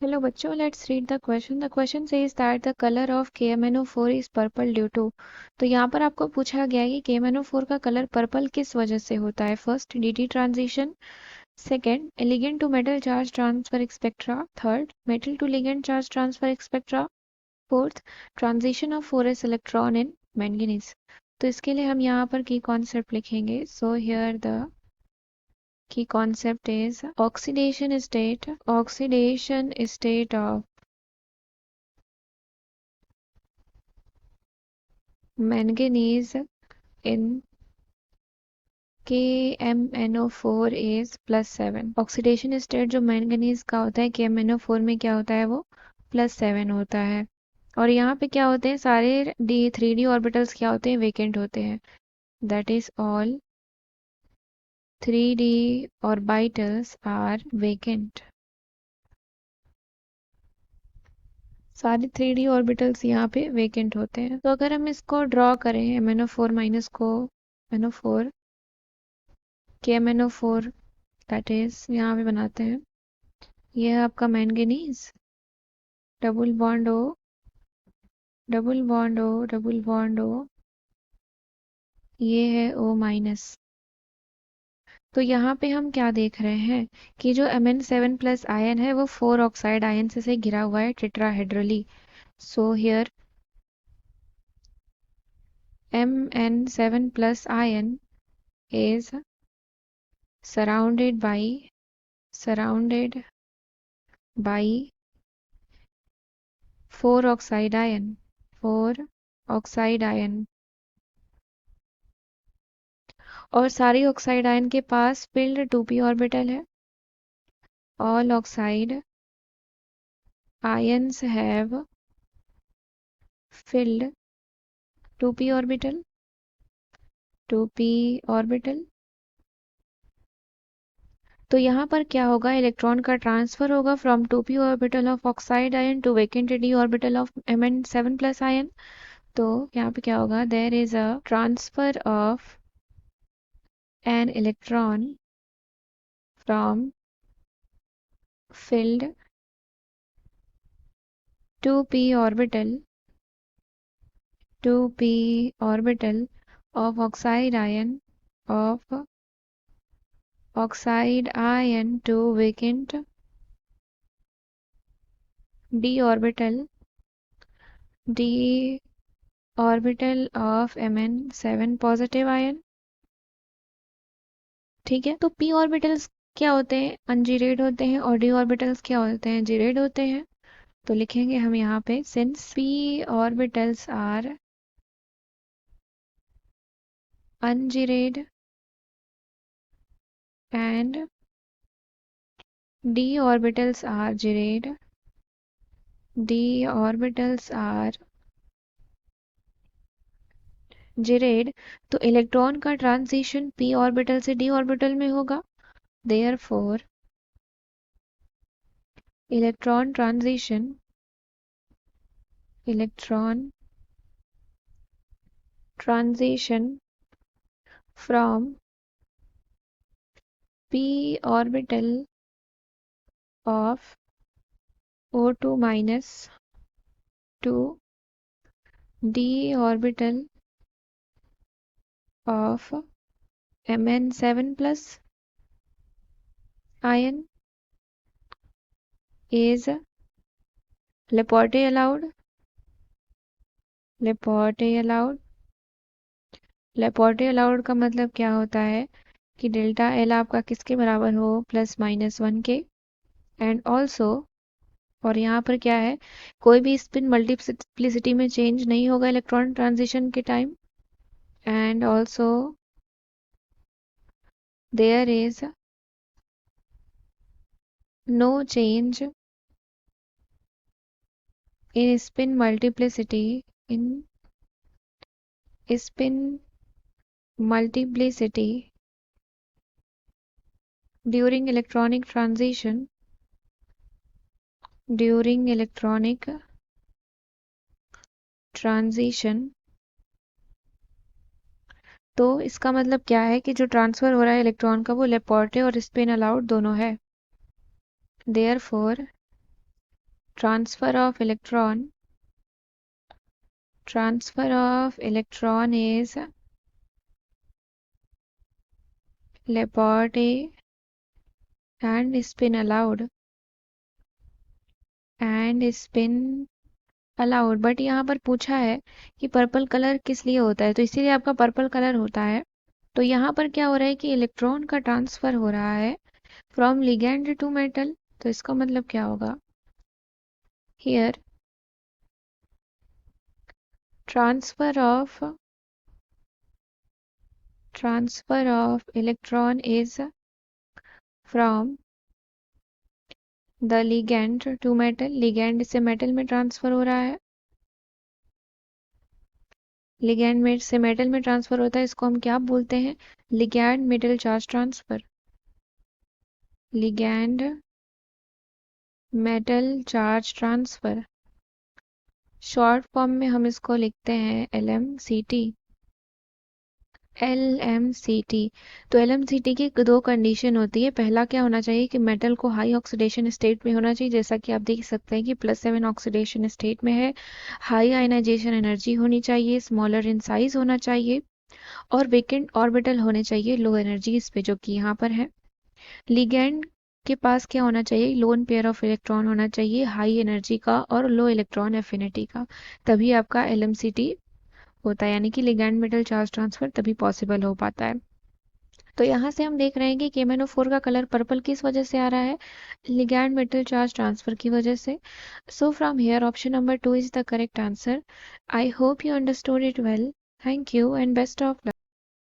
Hello बच्चों, let's read the question. The question says that the color of KMnO4 is purple due to। तो यहाँ पर आपको पूछा गया है कि KMnO4 का कलर पर्पल किस वजह से होता है। First, DT transition. Second, ligand to metal charge transfer spectra. Third, metal to ligand charge transfer spectra. Fourth, transition of 4s electron in manganese. तो इसके लिए हम यहाँ पर की कॉन्सेप्ट लिखेंगे। So here the key concept is oxidation state of manganese in KMnO4 is +7। Oxidation state जो manganese का होता है KMnO4 में क्या होता है, वो +7 होता है। और यहाँ पे क्या होते हैं, सारे D3D ऑर्बिटल्स क्या होते हैं, वेकेंट होते हैं। That is all 3D orbitals are vacant. सारे 3D ऑर्बिटल्स यहाँ पे वेकेंट होते हैं। तो अगर हम इसको ड्रॉ करें MnO4 माइनस को MnO4 KMnO4 दैट इज यहाँ पे बनाते हैं। ये है आपका manganese, double bond O, double bond O, double bond O, ये है O माइनस। तो यहाँ पे हम क्या देख रहे हैं कि जो Mn7+ आयन है वो 4 ऑक्साइड आयन से घिरा हुआ है tetrahedrally. So here Mn7+ ion is surrounded by 4 oxide ion, 4 oxide ion। और सारी ऑक्साइड आयन के पास फिल्ड 2p ऑर्बिटल है। All oxide ions have filled 2p orbital, 2p orbital। तो यहाँ पर क्या होगा, इलेक्ट्रॉन का ट्रांसफर होगा from 2p orbital of oxide ion to vacant d orbital of Mn7+ ion. तो यहाँ पे क्या होगा, there is a transfer of an electron from filled 2p orbital of oxide ion to vacant d orbital of Mn7 positive ion. ठीक है, तो p orbitals क्या होते हैं, अनजीरेड होते हैं, और d ऑर्बिटल्स क्या होते हैं, जीरेड होते हैं। तो लिखेंगे हम यहाँ पे, since p orbitals are ungerade and d orbitals are girate, d orbitals are girate, तो इलेक्ट्रॉन का ट्रांजिशन p ऑर्बिटल से d ऑर्बिटल में होगा। therefore electron transition from p orbital of O2 minus to d orbital of Mn7 plus ion is Laporte allowed। लेपोर्टे allowed का मतलब क्या होता है कि डेल्टा एल आपका किसके बराबर हो, +-1 के। एंड ऑल्सो, और यहाँ पर क्या है, कोई भी स्पिन मल्टीप्लिसिटी में चेंज नहीं होगा इलेक्ट्रॉन ट्रांजिशन के time. And also there is no change in spin multiplicity during electronic transition. तो इसका मतलब क्या है कि जो ट्रांसफर हो रहा है इलेक्ट्रॉन का वो लेपोर्टे और स्पिन अलाउड दोनों है। Therefore transfer of electron is liberty and spin allowed but यहाँ पर पूछा है कि पर्पल कलर किस लिए होता है, तो इसीलिए आपका पर्पल कलर होता है। तो यहाँ पर क्या हो रहा है कि इलेक्ट्रॉन का ट्रांसफर हो रहा है फ्रॉम लिगैंड टू मेटल। तो इसका मतलब क्या होगा, here transfer of electron is from the ligand to metal, ligand से मेटल में ट्रांसफर हो रहा है, लिगैंड में से मेटल में ट्रांसफर होता है, इसको हम क्या बोलते हैं, ligand metal charge transfer, ligand metal charge transfer. Short form में हम इसको लिखते हैं LMCT। तो LMCT की दो कंडीशन होती है, पहला क्या होना चाहिए कि मेटल को हाई ऑक्सीडेशन स्टेट में होना चाहिए, जैसा कि आप देख सकते हैं कि +7 ऑक्सीडेशन स्टेट में है, हाई आयनाइजेशन एनर्जी होनी चाहिए, स्मॉलर इन साइज होना चाहिए और वेकेंट ऑर्बिटल होने चाहिए लो एनर्जीज पे, जो कि यहाँ पर है। लिगैंड के पास क्या होना चाहिए, लोन पेयर ऑफ इलेक्ट्रॉन होना चाहिए, हाई एनर्जी का और लो इलेक्ट्रॉन एफिनिटी का, तभी आपका LMCT होता है, यानी कि लिगैंड मेटल चार्ज ट्रांसफर तभी पॉसिबल हो पाता है। तो यहाँ से हम देख रहे हैं कि KMnO4 का कलर पर्पल किस वजह से आ रहा है, लिगैंड मेटल चार्ज ट्रांसफर की वजह से। So from here option number 2 is the correct answer. I hope you understood it well. Thank you and best of luck.